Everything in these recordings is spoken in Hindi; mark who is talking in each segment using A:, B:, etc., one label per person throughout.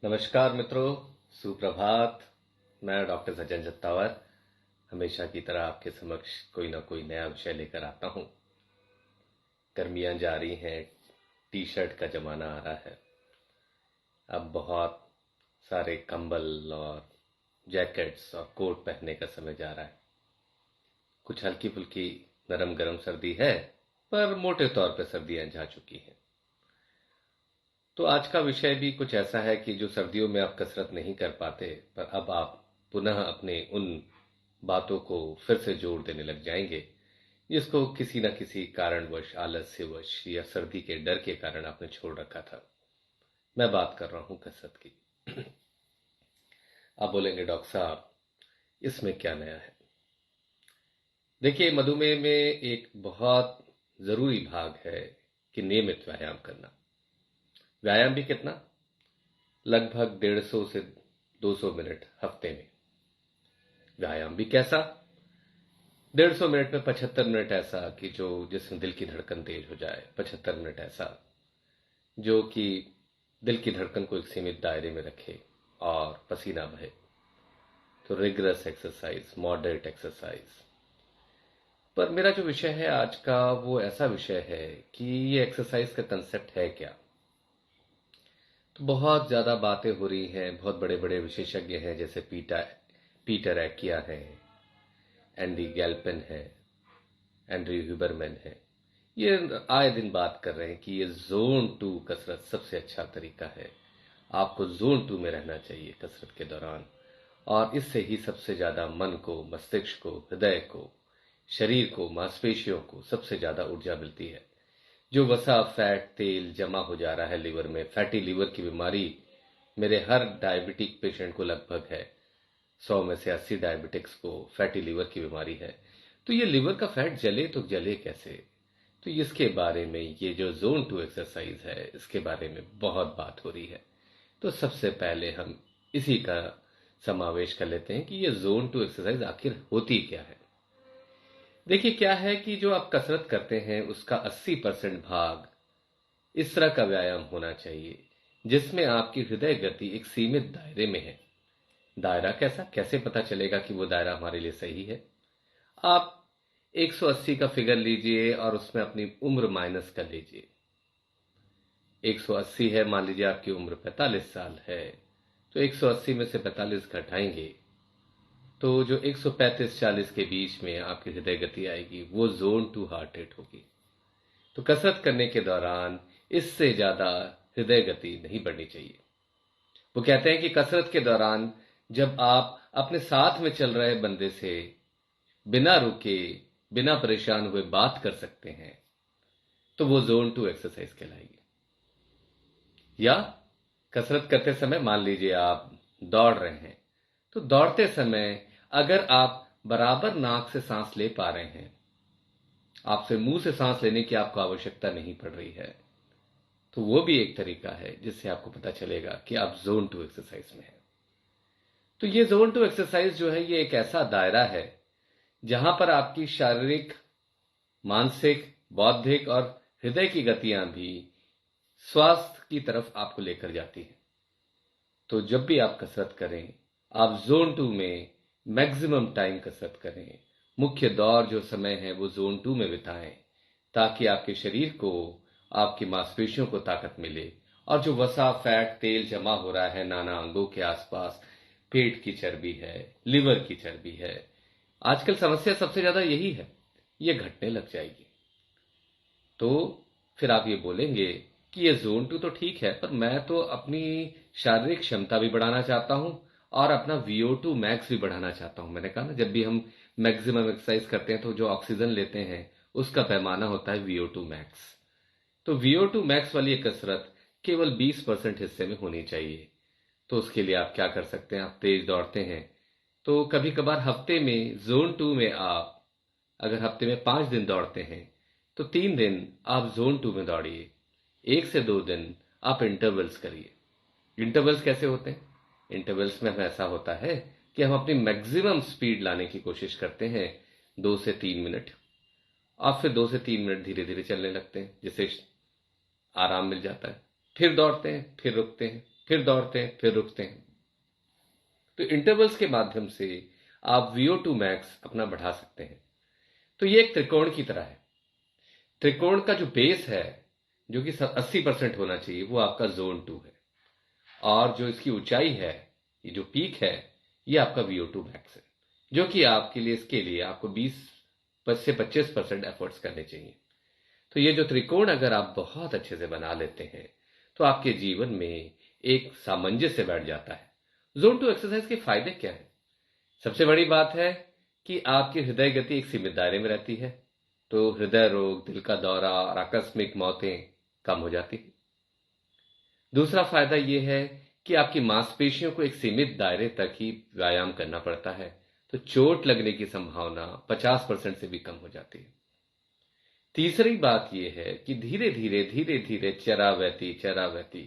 A: नमस्कार मित्रों, सुप्रभात। मैं डॉक्टर सज्जन जत्तावर हमेशा की तरह आपके समक्ष कोई ना कोई नया विषय लेकर आता हूँ। गर्मियाँ जा रही हैं, टी शर्ट का जमाना आ रहा है। अब बहुत सारे कंबल और जैकेट्स और कोट पहनने का समय जा रहा है। कुछ हल्की फुल्की नरम गरम सर्दी है, पर मोटे तौर पर सर्दियाँ जा चुकी हैं। तो आज का विषय भी कुछ ऐसा है कि जो सर्दियों में आप कसरत नहीं कर पाते, पर अब आप पुनः अपने उन बातों को फिर से जोड़ देने लग जाएंगे जिसको किसी न किसी कारणवश, आलस्यवश या सर्दी के डर के कारण आपने छोड़ रखा था। मैं बात कर रहा हूं कसरत की। आप बोलेंगे डॉक्टर साहब, इसमें क्या नया है? देखिए, मधुमेह में एक बहुत जरूरी भाग है कि नियमित व्यायाम करना। व्यायाम भी कितना? लगभग 150 से 200 मिनट हफ्ते में। व्यायाम भी कैसा? 150 मिनट में 75 मिनट ऐसा कि जो जिसमें दिल की धड़कन तेज हो जाए, 75 मिनट ऐसा जो कि दिल की धड़कन को एक सीमित दायरे में रखे और पसीना बहे। तो रिगरस एक्सरसाइज, मॉडरेट एक्सरसाइज। पर मेरा जो विषय है आज का, वो ऐसा विषय है कि ये एक्सरसाइज का कंसेप्ट है क्या। तो बहुत ज्यादा बातें हो रही हैं, बहुत बड़े बड़े विशेषज्ञ हैं, जैसे पीटर एकिया है, एंडी गैल्पिन है, एंड्रयू ह्यूबरमैन है। ये आए दिन बात कर रहे हैं कि ये जोन 2 कसरत सबसे अच्छा तरीका है। आपको जोन 2 में रहना चाहिए कसरत के दौरान, और इससे ही सबसे ज्यादा मन को, मस्तिष्क को, हृदय को, शरीर को, मांसपेशियों को सबसे ज्यादा ऊर्जा मिलती है। जो वसा, फैट, तेल जमा हो जा रहा है लिवर में, फैटी लिवर की बीमारी मेरे हर डायबिटिक पेशेंट को लगभग है। 100 में से 80 डायबिटिक्स को फैटी लिवर की बीमारी है। तो ये लिवर का फैट जले तो जले कैसे? तो इसके बारे में, ये जो जोन 2 एक्सरसाइज है, इसके बारे में बहुत बात हो रही है। तो सबसे पहले हम इसी का समावेश कर लेते हैं कि ये जोन 2 एक्सरसाइज आखिर होती क्या है। देखिए, क्या है कि जो आप कसरत करते हैं उसका 80% भाग इस तरह का व्यायाम होना चाहिए जिसमें आपकी हृदय गति एक सीमित दायरे में है। दायरा कैसा? कैसे पता चलेगा कि वो दायरा हमारे लिए सही है? आप 180 का फिगर लीजिए और उसमें अपनी उम्र माइनस कर लीजिए। 180 है, मान लीजिए आपकी उम्र 45 साल है, तो 180 में से 45 घटाएंगे तो जो 135-40 के बीच में आपकी हृदय गति आएगी, वो जोन 2 हार्ट रेट होगी। तो कसरत करने के दौरान इससे ज्यादा हृदय गति नहीं बढ़नी चाहिए। वो कहते हैं कि कसरत के दौरान जब आप अपने साथ में चल रहे बंदे से बिना रुके, बिना परेशान हुए बात कर सकते हैं, तो वो जोन 2 एक्सरसाइज कहलाएगी। या कसरत करते समय मान लीजिए आप दौड़ रहे हैं, तो दौड़ते समय अगर आप बराबर नाक से सांस ले पा रहे हैं, आपसे मुंह से सांस लेने की आपको आवश्यकता नहीं पड़ रही है, तो वो भी एक तरीका है जिससे आपको पता चलेगा कि आप जोन 2 एक्सरसाइज में हैं। तो ये जोन 2 एक्सरसाइज जो है, ये एक ऐसा दायरा है जहां पर आपकी शारीरिक, मानसिक, बौद्धिक और हृदय की गतियां भी स्वास्थ्य की तरफ आपको लेकर जाती हैं। तो जब भी आप कसरत करें, आप जोन 2 में मैक्सिमम टाइम कसरत करें। मुख्य दौर जो समय है वो जोन 2 में बिताएं, ताकि आपके शरीर को, आपकी मांसपेशियों को ताकत मिले, और जो वसा, फैट, तेल जमा हो रहा है नाना अंगों के आसपास, पेट की चर्बी है, लिवर की चर्बी है, आजकल समस्या सबसे ज्यादा यही है, ये घटने लग जाएगी। तो फिर आप ये बोलेंगे कि ये जोन 2 तो ठीक है, पर मैं तो अपनी शारीरिक क्षमता भी बढ़ाना चाहता हूं और अपना VO2 मैक्स भी बढ़ाना चाहता हूं। मैंने कहा ना, जब भी हम मैक्सिमम एक्सरसाइज करते हैं तो जो ऑक्सीजन लेते हैं उसका पैमाना होता है VO2 मैक्स। तो VO2 मैक्स वाली ये कसरत केवल 20% हिस्से में होनी चाहिए। तो उसके लिए आप क्या कर सकते हैं? आप तेज दौड़ते हैं, तो कभी कभार हफ्ते में जोन 2 में आप अगर हफ्ते में 5 दिन दौड़ते हैं, तो 3 दिन आप जोन 2 में दौड़िए। 1 से 2 दिन आप इंटरवल्स करिए। इंटरवल्स कैसे होते हैं? इंटरवल्स में हम ऐसा होता है कि हम अपनी मैक्सिमम स्पीड लाने की कोशिश करते हैं 2 से 3 मिनट, और फिर 2 से 3 मिनट धीरे धीरे चलने लगते हैं, जिससे आराम मिल जाता है। फिर दौड़ते हैं, फिर रुकते हैं, फिर दौड़ते हैं, फिर रुकते हैं। तो इंटरवल्स के माध्यम से आप VO2 मैक्स अपना बढ़ा सकते हैं। तो ये एक त्रिकोण की तरह है। त्रिकोण का जो बेस है, जो कि 80% होना चाहिए, वो आपका जोन 2 है। और जो इसकी ऊंचाई है, ये जो पीक है, ये आपका VO2 मैक्स है, जो कि आपके लिए, इसके लिए आपको 20 से 25% एफर्ट्स करने चाहिए। तो ये जो त्रिकोण अगर आप बहुत अच्छे से बना लेते हैं, तो आपके जीवन में एक सामंजस्य बैठ जाता है। जोन 2 एक्सरसाइज के फायदे क्या हैं? सबसे बड़ी बात है कि आपकी हृदय गति एक सीमित दायरे में रहती है, तो हृदय रोग, दिल का दौरा और आकस्मिक मौतें कम हो जाती हैं। दूसरा फायदा यह है कि आपकी मांसपेशियों को एक सीमित दायरे तक ही व्यायाम करना पड़ता है, तो चोट लगने की संभावना 50% से भी कम हो जाती है। तीसरी बात यह है कि धीरे धीरे चरावैती चरावैती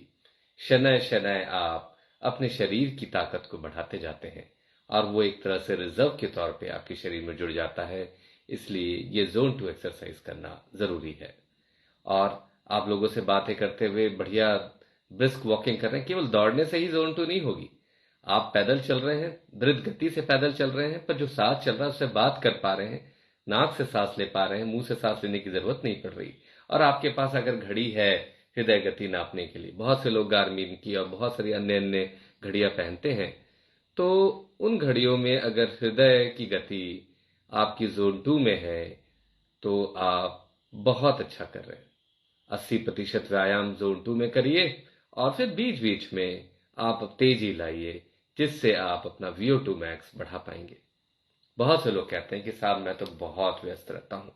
A: शनय शनय आप अपने शरीर की ताकत को बढ़ाते जाते हैं, और वो एक तरह से रिजर्व के तौर पे आपके शरीर में जुड़ जाता है। इसलिए ये जोन 2 एक्सरसाइज करना जरूरी है। और आप लोगों से बातें करते हुए बढ़िया ब्रिस्क वॉकिंग कर रहे हैं, केवल दौड़ने से ही जोन 2 नहीं होगी। आप पैदल चल रहे हैं, द्रुत गति से पैदल चल रहे हैं, पर जो साथ चल रहा है उससे बात कर पा रहे हैं, नाक से सांस ले पा रहे हैं, मुंह से सांस लेने की जरूरत नहीं पड़ रही। और आपके पास अगर घड़ी है हृदय गति नापने के लिए, बहुत से लोग गार्मिन की और बहुत सारी अन्य अन्य घड़ियां पहनते हैं, तो उन घड़ियों में अगर हृदय की गति आपकी जोन 2 में है, तो आप बहुत अच्छा कर रहे हैं। 80% व्यायाम जोन 2 में करिए, और फिर बीच बीच में आप तेजी लाइए, जिससे आप अपना VO2 मैक्स बढ़ा पाएंगे। बहुत से लोग कहते हैं कि साहब मैं तो बहुत व्यस्त रहता हूं,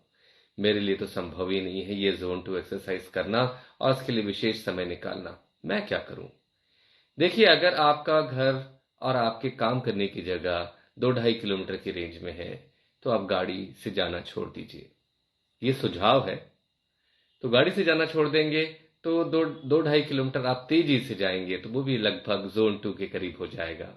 A: मेरे लिए तो संभव ही नहीं है ये जोन 2 एक्सरसाइज करना और इसके लिए विशेष समय निकालना, मैं क्या करूं? देखिए, अगर आपका घर और आपके काम करने की जगह 2-2.5 किलोमीटर की रेंज में है, तो आप गाड़ी से जाना छोड़ दीजिए। ये सुझाव है। तो गाड़ी से जाना छोड़ देंगे तो 2-2.5 किलोमीटर आप तेजी से जाएंगे, तो वो भी लगभग जोन 2 के करीब हो जाएगा,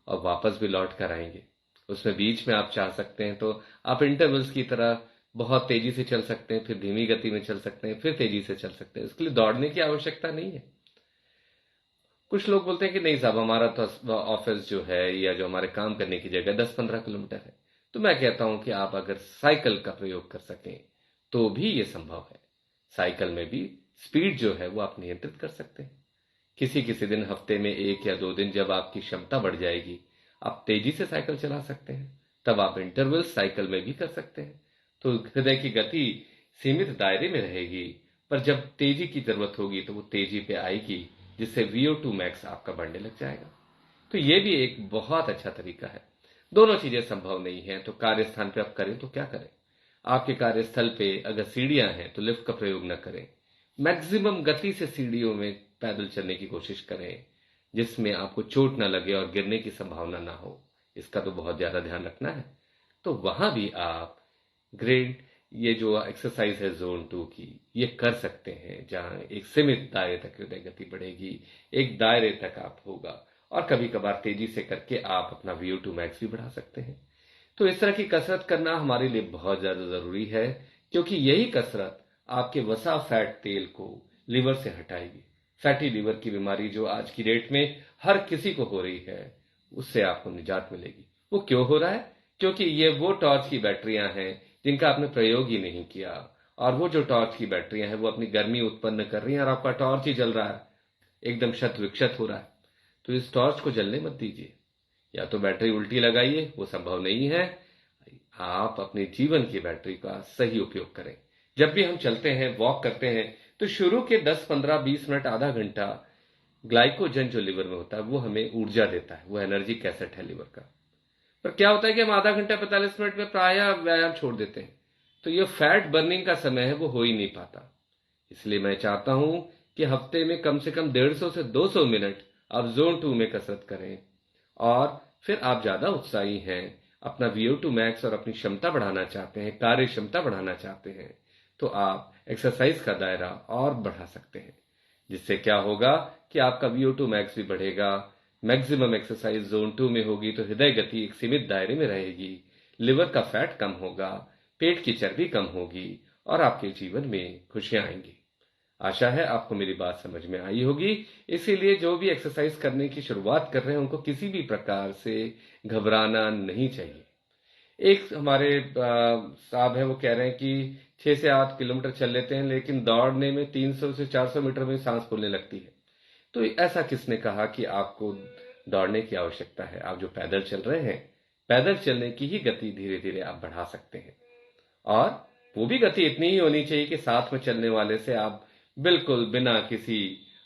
A: और वापस भी लौट कर आएंगे। उसमें बीच में आप चाह सकते हैं तो आप इंटरवल्स की तरह बहुत तेजी से चल सकते हैं, फिर धीमी गति में चल सकते हैं, फिर तेजी से चल सकते हैं। उसके लिए दौड़ने की आवश्यकता नहीं है। कुछ लोग बोलते हैं कि नहीं साहब, हमारा तो ऑफिस जो है या जो हमारे काम करने की जगह 10-15 किलोमीटर है। तो मैं कहता हूं कि आप अगर साइकिल का प्रयोग कर सकें तो भी ये संभव है। साइकिल में भी स्पीड जो है वो आप नियंत्रित कर सकते हैं। किसी किसी दिन हफ्ते में 1 या 2 दिन जब आपकी क्षमता बढ़ जाएगी, आप तेजी से साइकिल चला सकते हैं, तब आप इंटरवल साइकिल में भी कर सकते हैं। तो हृदय की गति सीमित दायरे में रहेगी, पर जब तेजी की जरूरत होगी तो वो तेजी पे आएगी, जिससे VO2 मैक्स आपका बढ़ने लग जाएगा। तो ये भी एक बहुत अच्छा तरीका है। दोनों चीजें संभव नहीं है तो कार्यस्थान पे आप करें तो क्या करें? आपके कार्यस्थल पे अगर सीढ़ियां हैं तो लिफ्ट का प्रयोग न करें। मैक्सिमम गति से सीढ़ियों में पैदल चलने की कोशिश करें, जिसमें आपको चोट न लगे और गिरने की संभावना ना हो। इसका तो बहुत ज्यादा ध्यान रखना है। तो वहां भी आप ग्रेड ये जो एक्सरसाइज है जोन 2 की, ये कर सकते हैं, जहां एक सीमित दायरे तक हृदय गति बढ़ेगी, एक दायरे तक आप होगा, और कभी कभार तेजी से करके आप अपना VO2 मैक्स भी बढ़ा सकते हैं। तो इस तरह की कसरत करना हमारे लिए बहुत ज्यादा जरूरी है, क्योंकि यही कसरत आपके वसा फैट तेल को लिवर से हटाएगी। फैटी लिवर की बीमारी जो आज की डेट में हर किसी को हो रही है, उससे आपको निजात मिलेगी। वो क्यों हो रहा है? क्योंकि ये वो टॉर्च की बैटरियां हैं जिनका आपने प्रयोग ही नहीं किया, और वो जो टॉर्च की बैटरियां हैं वो अपनी गर्मी उत्पन्न कर रही हैं, और आपका टॉर्च ही जल रहा है, एकदम शत विक्षत हो रहा है। तो इस टॉर्च को जलने मत दीजिए। या तो बैटरी उल्टी लगाइए, वो संभव नहीं है। आप अपने जीवन की बैटरी का सही उपयोग करें। जब भी हम चलते हैं, वॉक करते हैं, तो शुरू के 10-15-20 मिनट, आधा घंटा ग्लाइकोजन जो लिवर में होता है वो हमें ऊर्जा देता है, वो एनर्जी कैसेट है लिवर का। पर क्या होता है कि हम आधा घंटा 45 मिनट में प्रायः व्यायाम छोड़ देते हैं, तो ये फैट बर्निंग का समय है वो हो ही नहीं पाता। इसलिए मैं चाहता हूं कि हफ्ते में कम से कम 150 से 200 मिनट आप जोन 2 में कसरत करें, और फिर आप ज्यादा उत्साही हैं, अपना VO2 मैक्स और अपनी क्षमता बढ़ाना चाहते हैं, कार्य क्षमता बढ़ाना चाहते हैं, तो आप एक्सरसाइज का दायरा और बढ़ा सकते हैं। जिससे क्या होगा कि आपका VO2 मैक्स भी बढ़ेगा। मैक्सिमम एक्सरसाइज जोन 2 में होगी तो हृदय गति एक सीमित दायरे में रहेगी, लिवर का फैट कम होगा, पेट की चर्बी कम होगी, और आपके जीवन में खुशियां आएंगी। आशा है आपको मेरी बात समझ में आई होगी। इसीलिए जो भी एक्सरसाइज करने की शुरुआत कर रहे हैं उनको किसी भी प्रकार से घबराना नहीं चाहिए। एक हमारे साहब हैं, वो कह रहे हैं कि 6 से 8 किलोमीटर चल लेते हैं लेकिन दौड़ने में 300 से 400 मीटर में सांस फूलने लगती है। तो ऐसा किसने कहा कि आपको दौड़ने की आवश्यकता है? आप जो पैदल चल रहे हैं, पैदल चलने की ही गति धीरे धीरे आप बढ़ा सकते हैं। और वो भी गति इतनी ही होनी चाहिए कि साथ में चलने वाले से आप बिल्कुल बिना किसी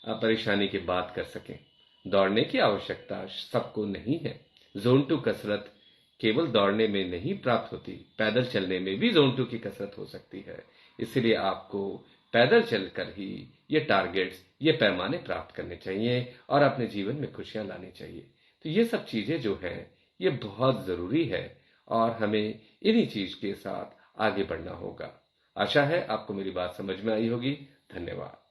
A: परेशानी के बात कर सकें। दौड़ने की आवश्यकता सबको नहीं है। जोन 2 कसरत केवल दौड़ने में नहीं प्राप्त होती, पैदल चलने में भी जोन 2 की कसरत हो सकती है। इसलिए आपको पैदल चलकर ही ये टारगेट्स, ये पैमाने प्राप्त करने चाहिए और अपने जीवन में खुशियां लानी चाहिए। तो ये सब चीजें जो हैं, ये बहुत जरूरी है और हमें इन्हीं चीज के साथ आगे बढ़ना होगा। आशा है आपको मेरी बात समझ में आई होगी। धन्यवाद।